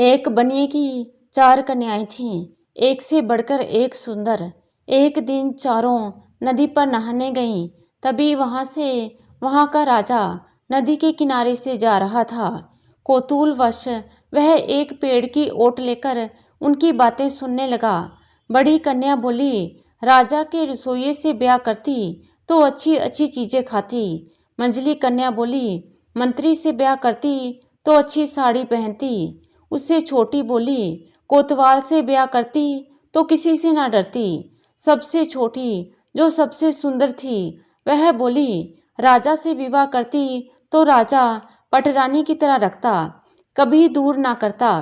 एक बनिए की 4 कन्याएं थीं, एक से बढ़कर एक सुंदर। एक दिन चारों नदी पर नहाने गईं, तभी वहां का राजा नदी के किनारे से जा रहा था। कौतूहलवश वह एक पेड़ की ओट लेकर उनकी बातें सुनने लगा। बड़ी कन्या बोली, राजा के रसोइये से ब्याह करती तो अच्छी अच्छी चीजें खाती। मंझली कन्या बोली, मंत्री से ब्याह करती तो अच्छी साड़ी पहनती। उससे छोटी बोली, कोतवाल से ब्याह करती तो किसी से ना डरती। सबसे छोटी, जो सबसे सुंदर थी, वह बोली, राजा से विवाह करती तो राजा पटरानी की तरह रखता, कभी दूर ना करता।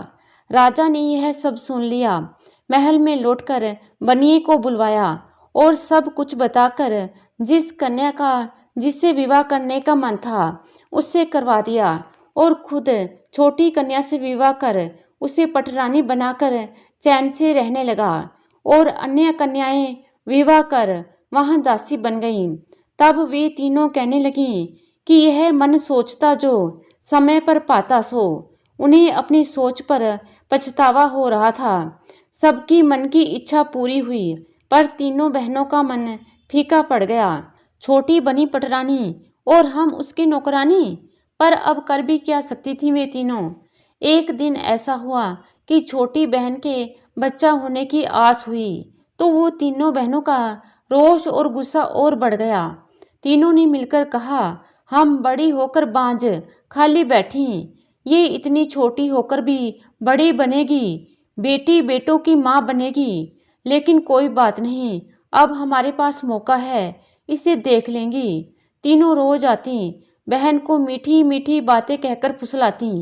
राजा ने यह सब सुन लिया। महल में लौटकर बनिए को बुलवाया और सब कुछ बताकर जिस कन्या का जिससे विवाह करने का मन था उससे करवा दिया और खुद छोटी कन्या से विवाह कर उसे पटरानी बनाकर चैन से रहने लगा और अन्य कन्याएं विवाह कर वहां दासी बन गईं। तब वे तीनों कहने लगीं कि यह मन सोचता जो समय पर पाता सो। उन्हें अपनी सोच पर पछतावा हो रहा था। सबकी मन की इच्छा पूरी हुई, पर तीनों बहनों का मन फीका पड़ गया। छोटी बनी पटरानी और हम उसकी नौकरानी, पर अब कर भी क्या सकती थी वे तीनों। एक दिन ऐसा हुआ कि छोटी बहन के बच्चा होने की आस हुई तो वो तीनों बहनों का रोष और गुस्सा और बढ़ गया। तीनों ने मिलकर कहा, हम बड़ी होकर बांझ खाली बैठी, ये इतनी छोटी होकर भी बड़ी बनेगी, बेटी बेटों की माँ बनेगी। लेकिन कोई बात नहीं, अब हमारे पास मौका है, इसे देख लेंगी। तीनों रोज आती, बहन को मीठी मीठी बातें कहकर फुसलाती।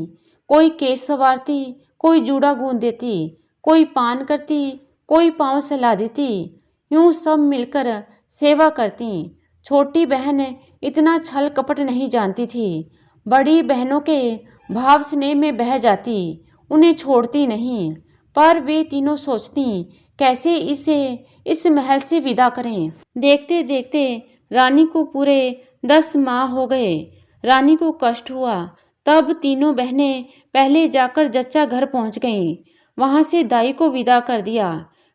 कोई केस संवारती, कोई जूड़ा गूंद देती, कोई पान करती, कोई पाँव सहला देती। यूं सब मिलकर सेवा करती। छोटी बहन इतना छल कपट नहीं जानती थी। बड़ी बहनों के भाव स्नेह में बह जाती, उन्हें छोड़ती नहीं। पर वे तीनों सोचती, कैसे इसे इस महल से विदा करें। देखते देखते रानी को पूरे 10 माह हो गए। रानी को कष्ट हुआ। तब तीनों बहनें पहले जाकर जच्चा घर पहुंच गईं। वहां से दाई को विदा कर दिया।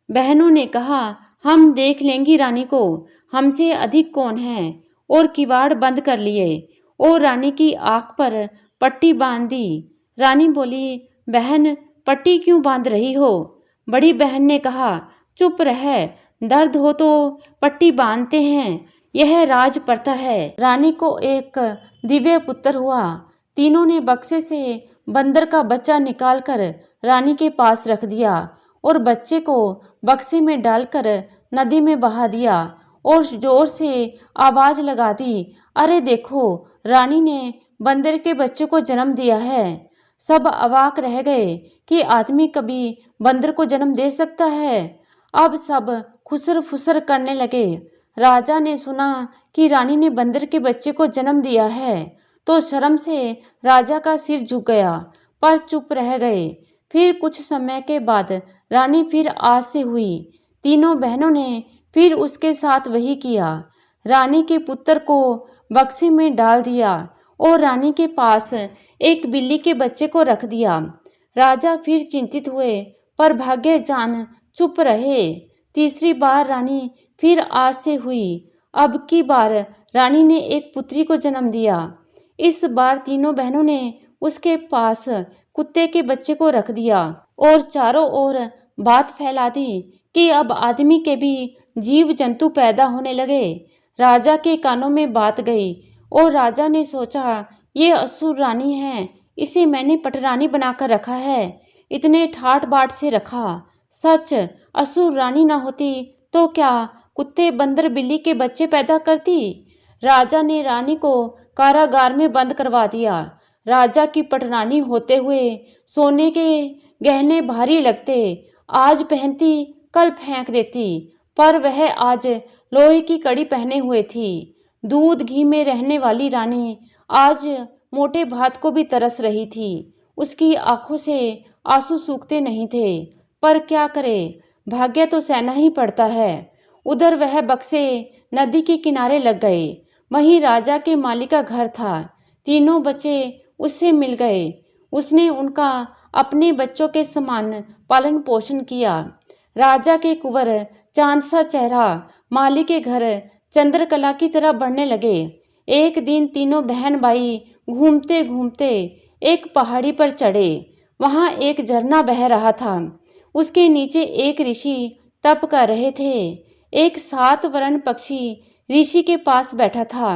बहनों ने कहा, हम देख लेंगी रानी को, हमसे अधिक कौन है, और किवाड़ बंद कर लिए और रानी की आंख पर पट्टी बांध दी। रानी बोली, बहन पट्टी क्यों बांध रही हो? बड़ी बहन ने कहा, चुप रह, दर्द हो तो पट्टी बांधते हैं, यह राज प्रथा है। रानी को एक दिव्य पुत्र हुआ। तीनों ने बक्से से बंदर का बच्चा निकालकर रानी के पास रख दिया और बच्चे को बक्से में डालकर नदी में बहा दिया और जोर से आवाज लगा दी, अरे देखो, रानी ने बंदर के बच्चे को जन्म दिया है। सब अवाक रह गए कि आदमी कभी बंदर को जन्म दे सकता है। अब सब खुसर फुसर करने लगे। राजा ने सुना कि रानी ने बंदर के बच्चे को जन्म दिया है तो शर्म से राजा का सिर झुक गया, पर चुप रह गए। फिर कुछ समय के बाद रानी फिर आस से हुई। तीनों बहनों ने फिर उसके साथ वही किया। रानी के पुत्र को बक्से में डाल दिया और रानी के पास एक बिल्ली के बच्चे को रख दिया। राजा फिर चिंतित हुए, पर भाग्य जान चुप रहे। तीसरी बार रानी फिर आस से हुई। अब की बार रानी ने एक पुत्री को जन्म दिया। इस बार तीनों बहनों ने उसके पास कुत्ते के बच्चे को रख दिया और चारों ओर बात फैला दी कि अब आदमी के भी जीव जंतु पैदा होने लगे। राजा के कानों में बात गई और राजा ने सोचा, ये असुर रानी है, इसे मैंने पटरानी बनाकर रखा है, इतने ठाट बाट से रखा। सच असुर रानी ना होती तो क्या कुत्ते बंदर बिल्ली के बच्चे पैदा करती। राजा ने रानी को कारागार में बंद करवा दिया। राजा की पटरानी होते हुए सोने के गहने भारी लगते, आज पहनती कल फेंक देती, पर वह आज लोहे की कड़ी पहने हुए थी। दूध घी में रहने वाली रानी आज मोटे भात को भी तरस रही थी। उसकी आंखों से आंसू सूखते नहीं थे, पर क्या करे, भाग्य तो सहना ही पड़ता है। उधर वह बक्से नदी के किनारे लग गए। वहीं राजा के माली का घर था। तीनों बच्चे उससे मिल गए। उसने उनका अपने बच्चों के समान पालन पोषण किया। राजा के कुंवर चांद सा चेहरा माली के घर चंद्रकला की तरह बढ़ने लगे। एक दिन तीनों बहन भाई घूमते घूमते एक पहाड़ी पर चढ़े। वहां एक झरना बह रहा था। उसके नीचे एक ऋषि तप कर रहे थे। एक 7 वर्ण पक्षी ऋषि के पास बैठा था।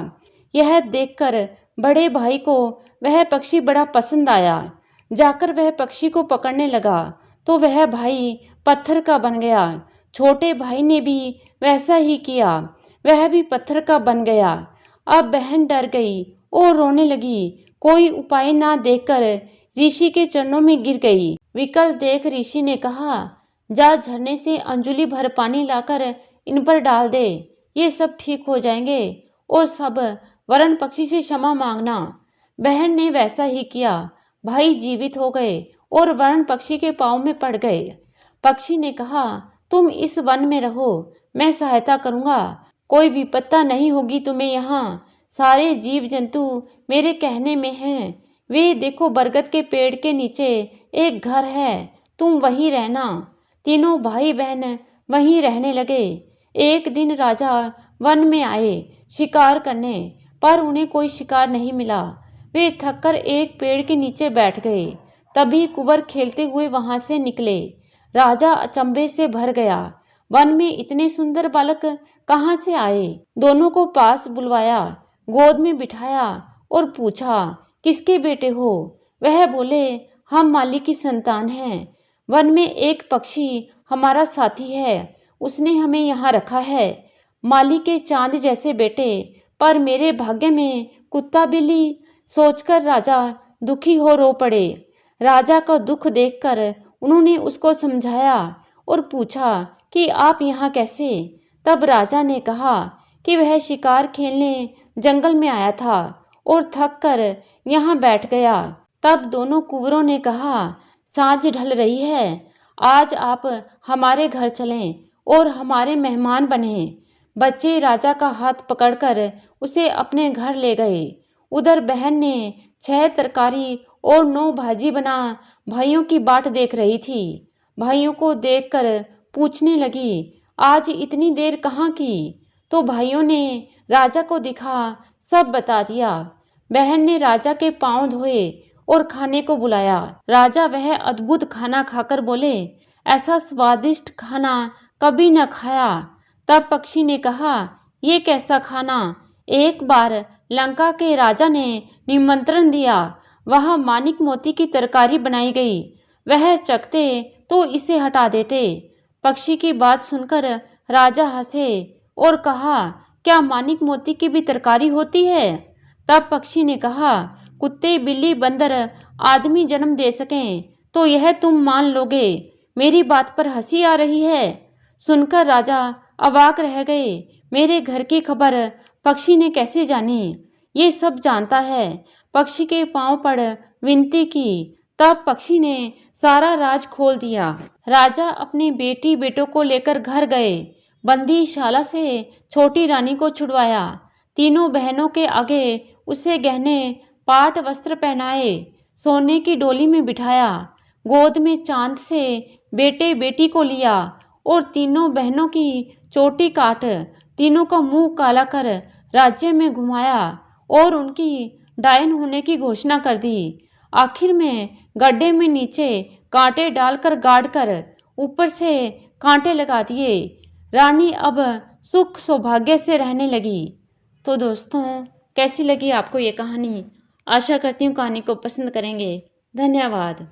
यह देखकर बड़े भाई को वह पक्षी बड़ा पसंद आया। जाकर वह पक्षी को पकड़ने लगा तो वह भाई पत्थर का बन गया। छोटे भाई ने भी वैसा ही किया, वह भी पत्थर का बन गया। अब बहन डर गई और रोने लगी। कोई उपाय ना देखकर ऋषि के चरणों में गिर गई। विकल देख ऋषि ने कहा, जा झरने से अंजुली भर पानी लाकर इन पर डाल दे, ये सब ठीक हो जाएंगे और सब वरण पक्षी से क्षमा मांगना। बहन ने वैसा ही किया। भाई जीवित हो गए और वरण पक्षी के पाँव में पड़ गए। पक्षी ने कहा, तुम इस वन में रहो, मैं सहायता करूंगा, कोई विपत्ता नहीं होगी तुम्हें यहाँ। सारे जीव जंतु मेरे कहने में हैं। वे देखो, बरगद के पेड़ के नीचे एक घर है, तुम वहीं रहना। तीनों भाई बहन वहीं रहने लगे। एक दिन राजा वन में आए शिकार करने, पर उन्हें कोई शिकार नहीं मिला। वे थककर एक पेड़ के नीचे बैठ गए। तभी कुंवर खेलते हुए वहां से निकले। राजा अचंभे से भर गया। वन में इतने सुंदर बालक कहाँ से आए? दोनों को पास बुलवाया, गोद में बिठाया और पूछा, किसके बेटे हो? वह बोले, हम माली की संतान हैं। वन में एक पक्षी हमारा साथी है, उसने हमें यहाँ रखा है। माली के चांद जैसे बेटे, पर मेरे भाग्य में कुत्ता बिल्ली। सोचकर राजा दुखी हो रो पड़े। राजा का दुख देखकर उन्होंने उसको समझाया और पूछा कि आप यहाँ कैसे? तब राजा ने कहा कि वह शिकार खेलने जंगल में आया था और थक कर यहाँ बैठ गया। तब दोनों कुंवरों ने कहा, सांझ ढल रही है, आज आप हमारे घर चलें और हमारे मेहमान बने। बच्चे राजा का हाथ पकड़कर उसे अपने घर ले गए। उधर बहन ने 6 तरकारी और 9 भाजी बना भाइयों की बाट देख रही थी। भाइयों को देखकर पूछने लगी, आज इतनी देर कहाँ की? तो भाइयों ने राजा को दिखा सब बता दिया। बहन ने राजा के पांव धोए और खाने को बुलाया। राजा वह अद्भुत खाना खाकर बोले, ऐसा स्वादिष्ट खाना कभी न खाया। तब पक्षी ने कहा, ये कैसा खाना? एक बार लंका के राजा ने निमंत्रण दिया, वहां मानिक मोती की तरकारी बनाई गई, वह चखते तो इसे हटा देते। पक्षी की बात सुनकर राजा हंसे और कहा, क्या मानिक मोती की भी तरकारी होती है? तब पक्षी ने कहा, कुत्ते बिल्ली बंदर आदमी जन्म दे सकें तो यह तुम मान लोगे, मेरी बात पर हंसी आ रही है। सुनकर राजा अवाक रह गए। मेरे घर की खबर पक्षी ने कैसे जानी? ये सब जानता है। पक्षी के पांव पड़ विनती की। तब पक्षी ने सारा राज खोल दिया। राजा अपने बेटी बेटों को लेकर घर गए। बंदीशाला से छोटी रानी को छुड़वाया। तीनों बहनों के आगे उसे गहने पाट वस्त्र पहनाए, सोने की डोली में बिठाया, गोद में चांद से बेटे बेटी को लिया और तीनों बहनों की चोटी काट तीनों का मुंह काला कर राज्य में घुमाया और उनकी डायन होने की घोषणा कर दी। आखिर में गड्ढे में नीचे कांटे डालकर गाड़ कर ऊपर से कांटे लगा दिए। रानी अब सुख सौभाग्य से रहने लगी। तो दोस्तों, कैसी लगी आपको ये कहानी? आशा करती हूँ कहानी को पसंद करेंगे। धन्यवाद।